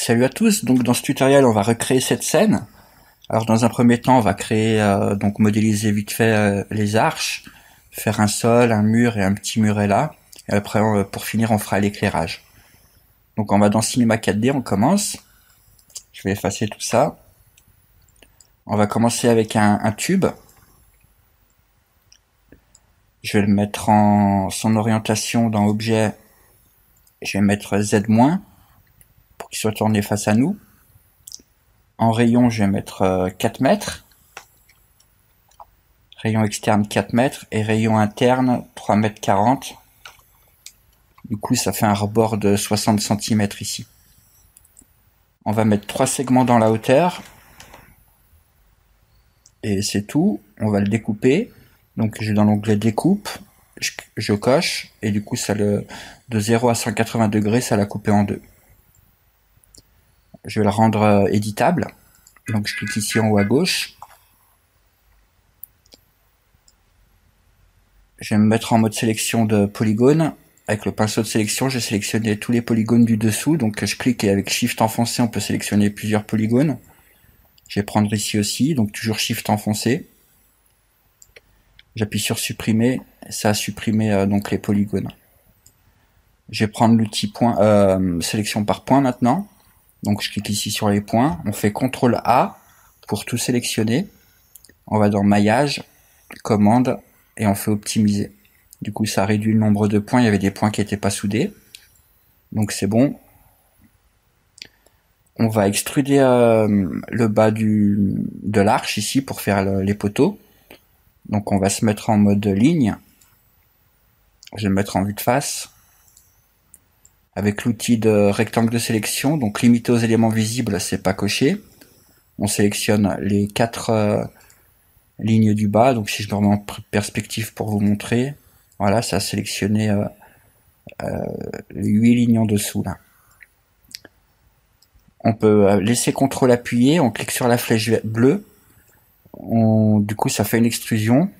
Salut à tous, donc dans ce tutoriel on va recréer cette scène. Alors dans un premier temps on va créer, donc modéliser vite fait les arches, faire un sol, un mur et un petit muret là. Et après pour finir on fera l'éclairage. Donc on va dans Cinema 4D, on commence. Je vais effacer tout ça. On va commencer avec un tube. Je vais le mettre en son orientation dans Objet. Je vais mettre Z- pour qu'il soit tourné face à nous. En rayon je vais mettre 4 mètres. Rayon externe 4 mètres et rayon interne 3 mètres 40. Du coup, ça fait un rebord de 60 cm ici. On va mettre 3 segments dans la hauteur. Et c'est tout. On va le découper. Donc, je vais dans l'onglet découpe. Je coche. Et du coup, de 0 à 180 degrés, ça l'a coupé en deux. Je vais le rendre éditable. Donc, je clique ici en haut à gauche. Je vais me mettre en mode sélection de polygone. Avec le pinceau de sélection, j'ai sélectionné tous les polygones du dessous. Donc je clique et avec Shift enfoncé, on peut sélectionner plusieurs polygones. Je vais prendre ici aussi, donc toujours Shift enfoncé. J'appuie sur supprimer, ça a supprimé donc les polygones. Je vais prendre l'outil sélection par point maintenant. Donc je clique ici sur les points. On fait CTRL A pour tout sélectionner. On va dans maillage, commande et on fait optimiser. Du coup, ça réduit le nombre de points. Il y avait des points qui n'étaient pas soudés. Donc c'est bon. On va extruder le bas de l'arche ici pour faire les poteaux. Donc on va se mettre en mode ligne. Je vais me mettre en vue de face. Avec l'outil de rectangle de sélection, donc limité aux éléments visibles, c'est pas coché. On sélectionne les 4 lignes du bas. Donc si je me remets en perspective pour vous montrer, voilà, ça a sélectionné les 8 lignes en dessous là. On peut laisser CTRL appuyé, on clique sur la flèche bleue. Du coup, ça fait une extrusion.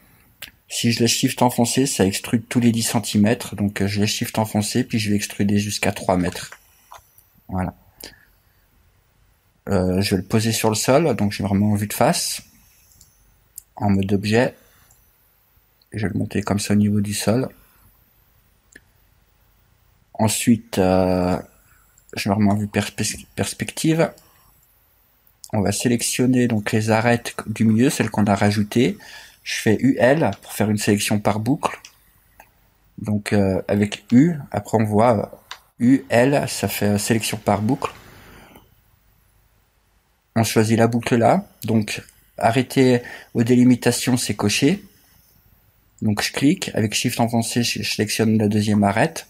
Si je laisse Shift enfoncé, ça extrude tous les 10 cm. Donc je laisse Shift enfoncé, puis je vais extruder jusqu'à 3 mètres. Voilà. Je vais le poser sur le sol, donc je vais vraiment en vue de face, en mode objet. Je vais le monter comme ça au niveau du sol. Ensuite, je vais remettre en vue perspective. On va sélectionner donc les arêtes du milieu, celles qu'on a rajoutées. Je fais UL pour faire une sélection par boucle. Donc avec U, après on voit UL, ça fait sélection par boucle. On choisit la boucle là. Donc arrêter aux délimitations, c'est coché. Donc je clique, avec Shift enfoncé, je sélectionne la deuxième arête.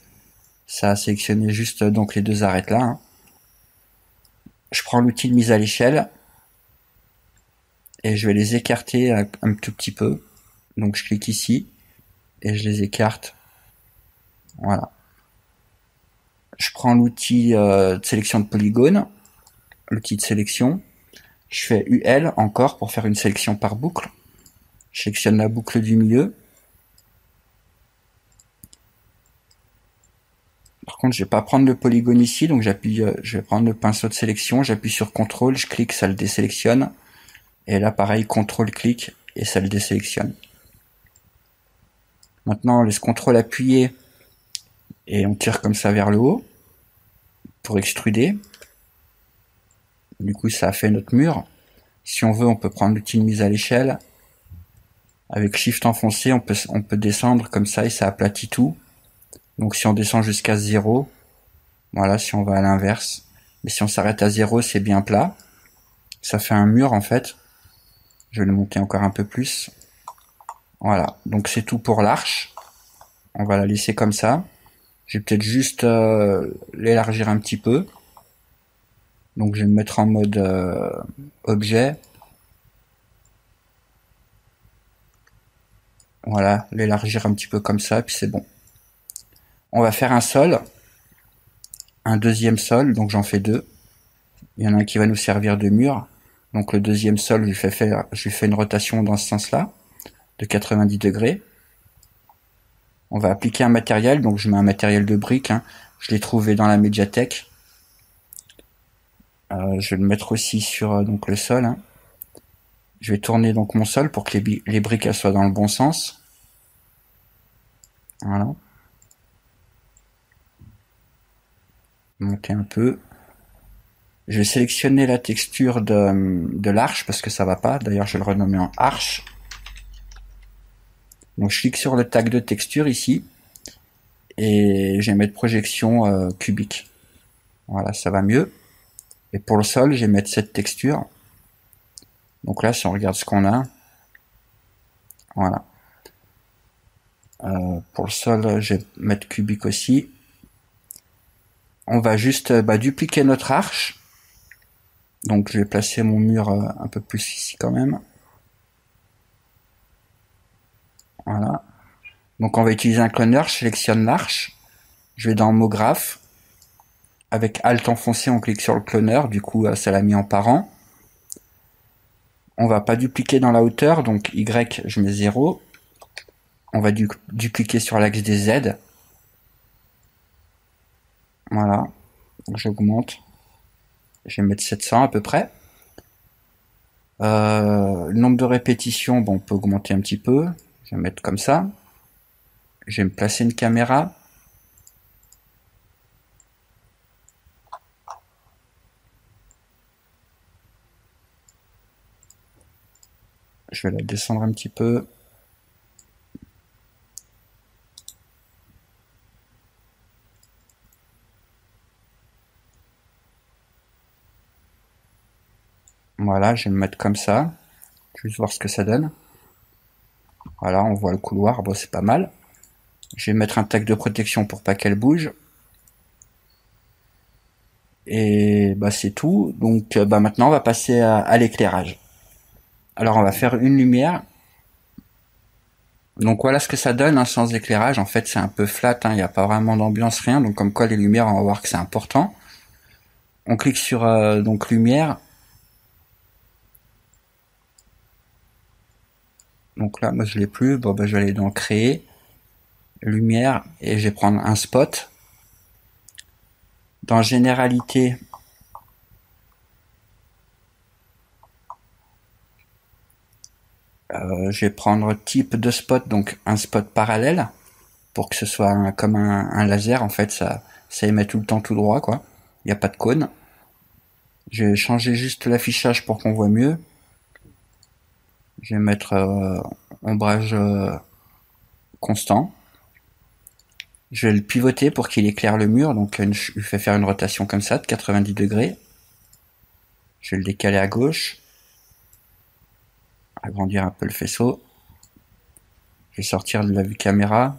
Ça a sélectionné juste donc les deux arêtes là. Je prends l'outil de mise à l'échelle et je vais les écarter un tout petit peu. Donc je clique ici et je les écarte. Voilà. Je prends l'outil de sélection de polygone, l'outil de sélection. Je fais UL encore pour faire une sélection par boucle. Je sélectionne la boucle du milieu. Par contre, je vais pas prendre le polygone ici, donc je vais prendre le pinceau de sélection, j'appuie sur CTRL, je clique, ça le désélectionne. Et là, pareil, CTRL, clique, et ça le désélectionne. Maintenant, on laisse CTRL appuyé, et on tire comme ça vers le haut, pour extruder. Du coup, ça a fait notre mur. Si on veut, on peut prendre l'outil de mise à l'échelle. Avec Shift enfoncé, on peut descendre comme ça, et ça aplatit tout. Donc si on descend jusqu'à 0, voilà, si on va à l'inverse. Mais si on s'arrête à 0, c'est bien plat. Ça fait un mur en fait. Je vais le monter encore un peu plus. Voilà, donc c'est tout pour l'arche. On va la laisser comme ça. Je vais peut-être juste l'élargir un petit peu. Donc je vais me mettre en mode objet. Voilà, l'élargir un petit peu comme ça, puis c'est bon. On va faire un sol. Un deuxième sol, donc j'en fais deux. Il y en a un qui va nous servir de mur. Donc le deuxième sol, je lui fais une rotation dans ce sens-là, de 90 degrés. On va appliquer un matériel, donc je mets un matériel de briques. Je l'ai trouvé dans la médiathèque. Je vais le mettre aussi sur donc le sol, hein. Je vais tourner donc mon sol pour que les briques elles soient dans le bon sens. Voilà. Monter un peu. Je vais sélectionner la texture de l'arche parce que ça va pas. D'ailleurs, je vais le renommer en arche. Donc, je clique sur le tag de texture ici et je vais mettre projection cubique. Voilà, ça va mieux. Et pour le sol, je vais mettre cette texture. Donc là, si on regarde ce qu'on a, voilà. Pour le sol, je vais mettre cubique aussi. On va juste dupliquer notre arche. Donc je vais placer mon mur un peu plus ici quand même. Voilà. Donc on va utiliser un cloneur, je sélectionne l'arche. Je vais dans Mot-Graphe. Avec Alt enfoncé, on clique sur le cloneur. Du coup, ça l'a mis en parent. On va pas dupliquer dans la hauteur, donc Y, je mets 0. On va dupliquer sur l'axe des Z. Voilà. J'augmente. Je vais mettre 700 à peu près. Le nombre de répétitions, bon, on peut augmenter un petit peu. Je vais mettre comme ça. Je vais me placer une caméra. Je vais la descendre un petit peu. Voilà, je vais me mettre comme ça. Juste voir ce que ça donne. Voilà, on voit le couloir, bon, c'est pas mal. Je vais mettre un tag de protection pour pas qu'elle bouge. Et c'est tout. Donc maintenant on va passer à l'éclairage. Alors on va faire une lumière. Donc voilà ce que ça donne, hein, sans éclairage. En fait c'est un peu flat, il n'y a pas vraiment d'ambiance, rien. Donc comme quoi les lumières, on va voir que c'est important. On clique sur donc lumière. Donc là moi je l'ai plus. Bon je vais aller dans créer, lumière, et je vais prendre un spot. Dans généralité, je vais prendre type de spot, donc un spot parallèle, pour que ce soit comme un laser. En fait, ça émet tout le temps tout droit, quoi. Il n'y a pas de cône. Je vais changer juste l'affichage pour qu'on voit mieux. Je vais mettre ombrage constant. Je vais le pivoter pour qu'il éclaire le mur, donc je lui fais faire une rotation comme ça de 90 degrés. Je vais le décaler à gauche, agrandir un peu le faisceau. Je vais sortir de la vue caméra.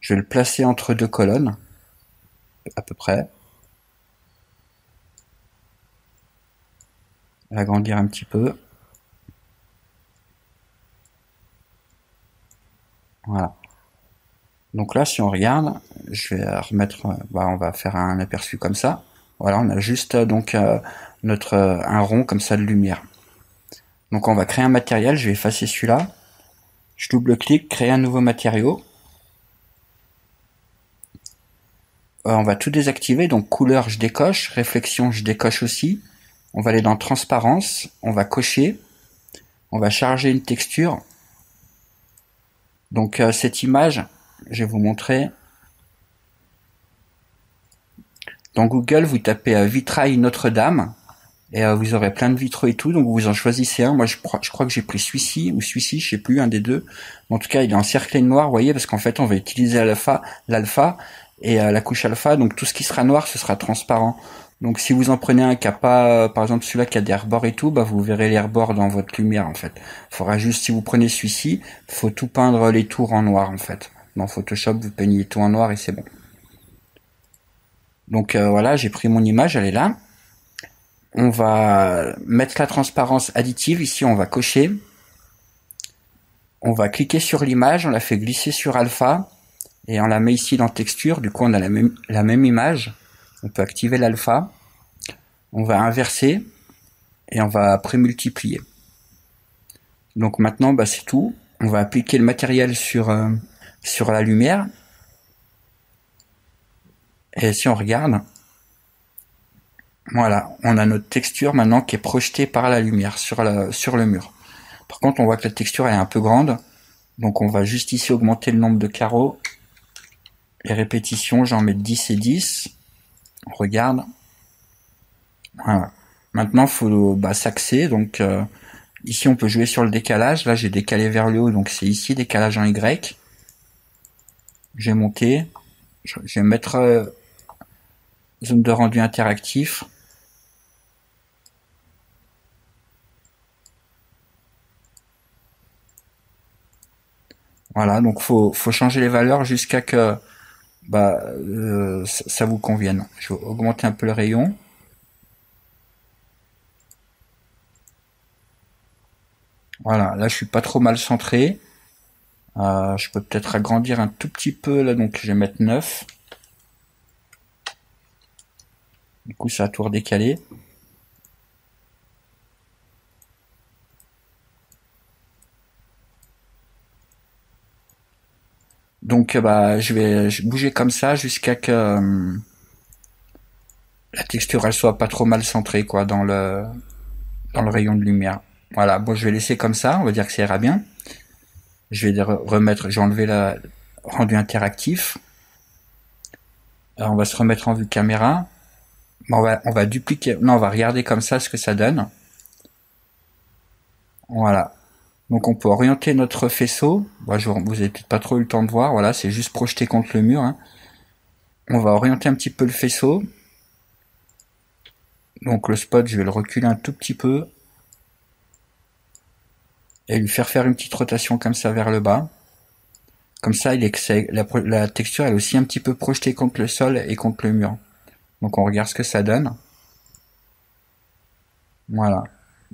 Je vais le placer entre deux colonnes, à peu près. Agrandir un petit peu. Voilà. Donc là, si on regarde, je vais remettre, on va faire un aperçu comme ça. Voilà, on a juste donc un rond comme ça de lumière. Donc on va créer un matériel, je vais effacer celui-là. Je double-clique, créer un nouveau matériau. On va tout désactiver, donc couleur je décoche, réflexion je décoche aussi. On va aller dans transparence, on va cocher, on va charger une texture. Donc cette image, je vais vous montrer. Dans Google, vous tapez vitrail Notre-Dame et vous aurez plein de vitraux et tout. Donc vous en choisissez un. Moi, je crois que j'ai pris celui-ci ou celui-ci, je sais plus, un des deux. En tout cas, il est encerclé de noir, vous voyez, parce qu'en fait, on va utiliser l'alpha et la couche alpha. Donc tout ce qui sera noir, ce sera transparent. Donc si vous en prenez un qui a pas, par exemple celui-là qui a des rebords et tout, vous verrez les rebords dans votre lumière en fait. Faudra juste, si vous prenez celui-ci, faut tout peindre les tours en noir en fait. Dans Photoshop, vous peignez tout en noir et c'est bon. Donc voilà, j'ai pris mon image, elle est là. On va mettre la transparence additive, ici on va cocher. On va cliquer sur l'image, on la fait glisser sur alpha et on la met ici dans texture. Du coup on a la même image. On peut activer l'alpha. On va inverser et on va prémultiplier. Donc maintenant c'est tout. On va appliquer le matériel sur la lumière. Et si on regarde, voilà, on a notre texture maintenant qui est projetée par la lumière sur le mur. Par contre, on voit que la texture est un peu grande, donc on va juste ici augmenter le nombre de carreaux. Les répétitions, j'en mets 10 et 10. On regarde. Voilà. Maintenant, il faut s'axer. Donc ici, on peut jouer sur le décalage. Là, j'ai décalé vers le haut, donc c'est ici décalage en Y. Je vais monter. Je vais mettre zone de rendu interactif. Voilà, donc faut changer les valeurs jusqu'à que ça vous convienne. Je vais augmenter un peu le rayon. Voilà, là je suis pas trop mal centré. Je peux peut-être agrandir un tout petit peu là, donc je vais mettre 9. Du coup ça a tout redécalé. Donc je vais bouger comme ça jusqu'à que la texture elle soit pas trop mal centrée quoi dans le rayon de lumière. Voilà, bon je vais laisser comme ça, on va dire que ça ira bien. Je vais remettre, j'ai enlevé le rendu interactif. Alors on va se remettre en vue caméra. On va dupliquer, non on va regarder comme ça ce que ça donne. Voilà. Donc on peut orienter notre faisceau. Bon, vous avez peut-être pas trop eu le temps de voir. Voilà, c'est juste projeté contre le mur. Hein. On va orienter un petit peu le faisceau. Donc le spot, je vais le reculer un tout petit peu. Et lui faire une petite rotation comme ça vers le bas. Comme ça, la texture est aussi un petit peu projetée contre le sol et contre le mur. Donc on regarde ce que ça donne. Voilà.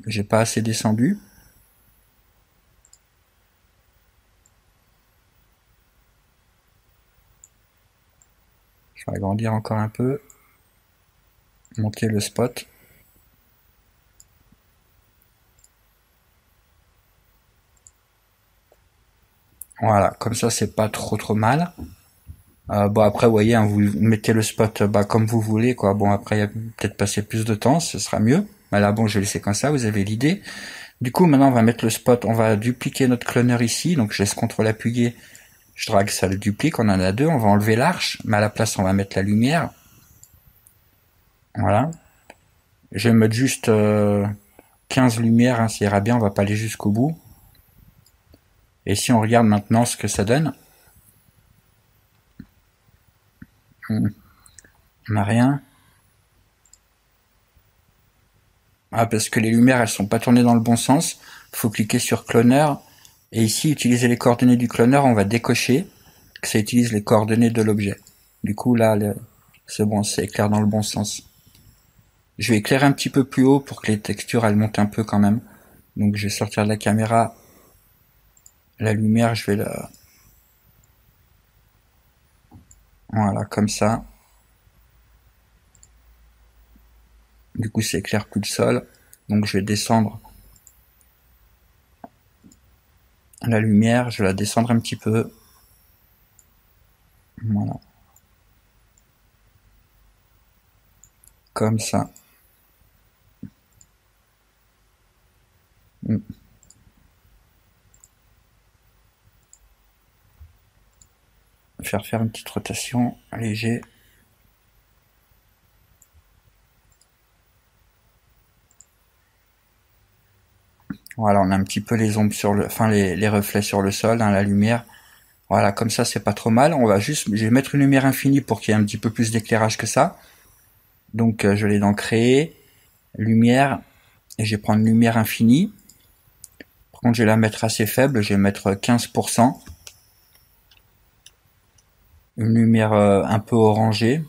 J'ai pas assez descendu. Je vais agrandir encore un peu. Monter le spot. Voilà, comme ça c'est pas trop mal. Bon après vous voyez, hein, vous mettez le spot comme vous voulez quoi. Bon après il y a peut-être passer plus de temps, ce sera mieux. Mais là bon je vais laisser comme ça, vous avez l'idée. Du coup maintenant on va mettre le spot, on va dupliquer notre cloneur ici, donc je laisse CTRL appuyé, je drague, ça le duplique, on en a deux, on va enlever l'arche, mais à la place on va mettre la lumière. Voilà. Je vais mettre juste 15 lumières, hein, ça ira bien, on va pas aller jusqu'au bout. Et si on regarde maintenant ce que ça donne, on n'a rien. Ah, parce que les lumières elles sont pas tournées dans le bon sens. Faut cliquer sur cloneur et ici utiliser les coordonnées du cloneur, on va décocher que ça utilise les coordonnées de l'objet. Du coup là c'est bon, c'est éclair dans le bon sens. Je vais éclairer un petit peu plus haut pour que les textures elles montent un peu quand même. Donc je vais sortir de la caméra. La lumière, je vais la... Voilà, comme ça. Du coup, ça éclaire plus le sol. Donc je vais descendre la lumière, je vais la descendre un petit peu. Voilà. Comme ça. Faire une petite rotation léger. Voilà, on a un petit peu les ombres sur les reflets sur le sol, hein, la lumière. Voilà, comme ça c'est pas trop mal. Je vais mettre une lumière infinie pour qu'il y ait un petit peu plus d'éclairage que ça. Donc je vais aller dans créer, lumière, et je vais prendre lumière infinie. Par contre je vais la mettre assez faible, je vais mettre 15%. Une lumière un peu orangée,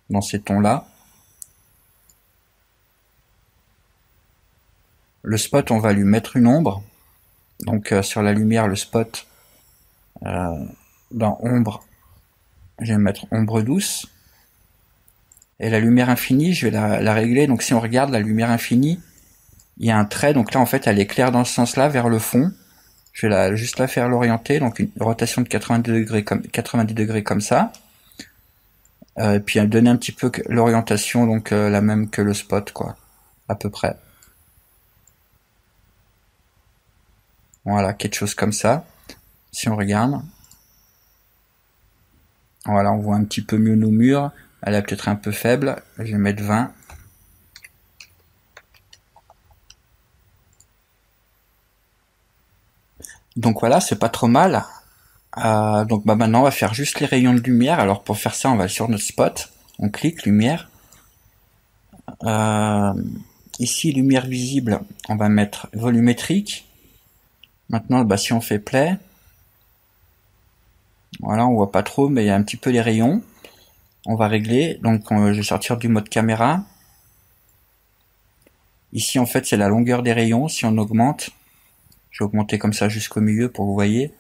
dans ces tons-là. Le spot, on va lui mettre une ombre. Donc sur la lumière, le spot, dans ombre, je vais mettre ombre douce. Et la lumière infinie, je vais la régler. Donc si on regarde la lumière infinie, il y a un trait. Donc là, en fait, elle éclaire dans ce sens-là, vers le fond. Je vais juste la faire l'orienter. Donc une rotation de 90 degrés comme ça. Et puis donner un petit peu l'orientation, donc la même que le spot, quoi, à peu près. Voilà, quelque chose comme ça. Si on regarde, voilà, on voit un petit peu mieux nos murs. Elle est peut-être un peu faible. Je vais mettre 20. Donc voilà, c'est pas trop mal. Donc bah maintenant on va faire juste les rayons de lumière. Alors pour faire ça, on va sur notre spot, on clique lumière. Euh, Ici lumière visible, on va mettre volumétrique. Maintenant bah si on fait play, voilà, on voit pas trop, mais il y a un petit peu les rayons. On va régler. Donc je vais sortir du mode caméra. Ici en fait c'est la longueur des rayons. Si on augmente, je vais augmenter comme ça jusqu'au milieu pour que vous voyez.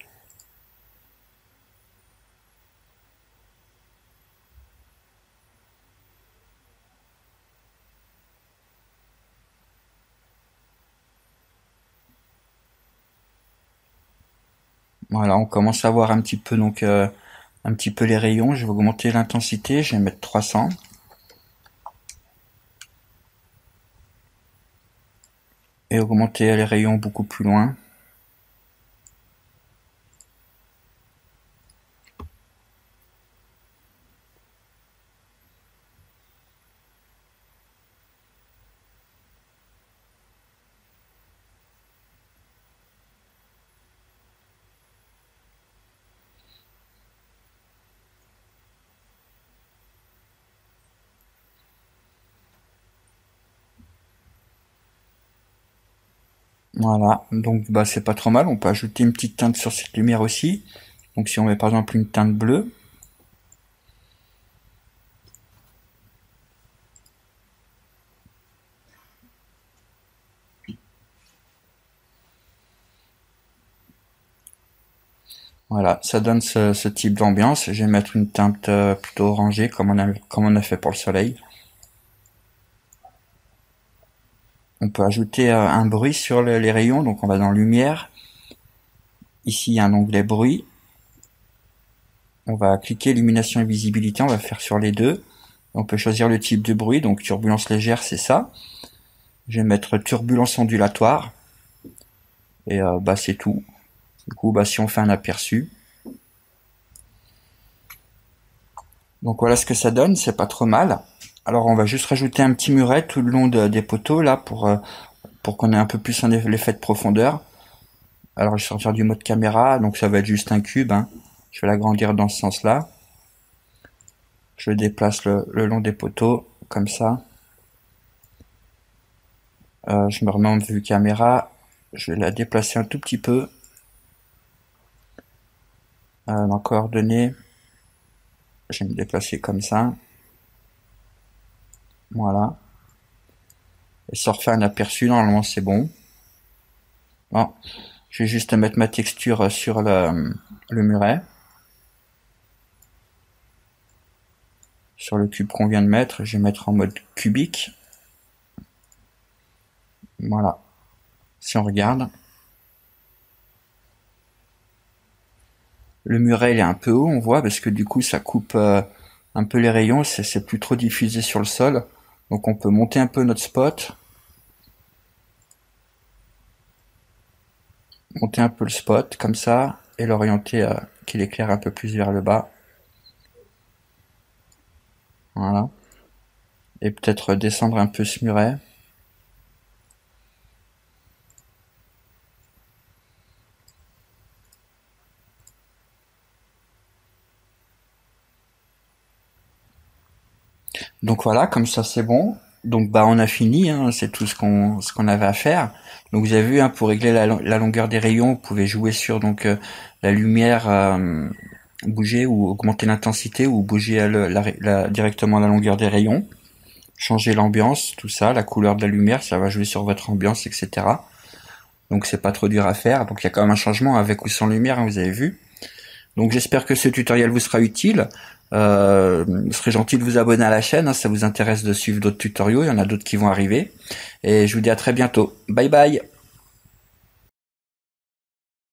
Voilà, on commence à voir un petit peu donc un petit peu les rayons. Je vais augmenter l'intensité, je vais mettre 300. Et augmenter les rayons beaucoup plus loin. Voilà, donc bah c'est pas trop mal. On peut ajouter une petite teinte sur cette lumière aussi. Donc si on met par exemple une teinte bleue, voilà, ça donne ce type d'ambiance. Je vais mettre une teinte plutôt orangée comme on a fait pour le soleil. On peut ajouter un bruit sur les rayons, donc on va dans lumière. Ici il y a un onglet bruit. On va cliquer illumination et visibilité, on va faire sur les deux. On peut choisir le type de bruit, donc turbulence légère c'est ça. Je vais mettre turbulence ondulatoire. Et bah c'est tout. Du coup bah si on fait un aperçu. Donc voilà ce que ça donne, c'est pas trop mal. Alors on va juste rajouter un petit muret tout le long des poteaux là pour qu'on ait un peu plus l'effet de profondeur. Alors je vais sortir du mode caméra, donc ça va être juste un cube, hein. Je vais l'agrandir dans ce sens là. Je déplace le long des poteaux, comme ça. Je me remets en vue caméra, je vais la déplacer un tout petit peu. Dans coordonnées, je vais me déplacer comme ça. Voilà. Et ça refait un aperçu, normalement c'est bon. Bon, je vais juste mettre ma texture sur le muret. Sur le cube qu'on vient de mettre, je vais mettre en mode cubique. Voilà. Si on regarde, le muret il est un peu haut, on voit, parce que du coup ça coupe un peu les rayons, c'est plus trop diffusé sur le sol. Donc on peut monter un peu notre spot. Monter un peu le spot, comme ça, et l'orienter qu'il éclaire un peu plus vers le bas. Voilà. Et peut-être descendre un peu ce muret. Donc voilà, comme ça c'est bon. Donc bah on a fini, hein, c'est tout ce qu'on avait à faire. Donc vous avez vu, hein, pour régler la longueur des rayons, vous pouvez jouer sur donc la lumière, bouger ou augmenter l'intensité ou bouger directement la longueur des rayons, changer l'ambiance, tout ça, la couleur de la lumière, ça va jouer sur votre ambiance, etc. Donc c'est pas trop dur à faire. Donc il y a quand même un changement avec ou sans lumière, hein, vous avez vu. Donc j'espère que ce tutoriel vous sera utile. Ce serait gentil de vous abonner à la chaîne, hein, si ça vous intéresse de suivre d'autres tutoriaux, il y en a d'autres qui vont arriver. Et je vous dis à très bientôt. Bye bye.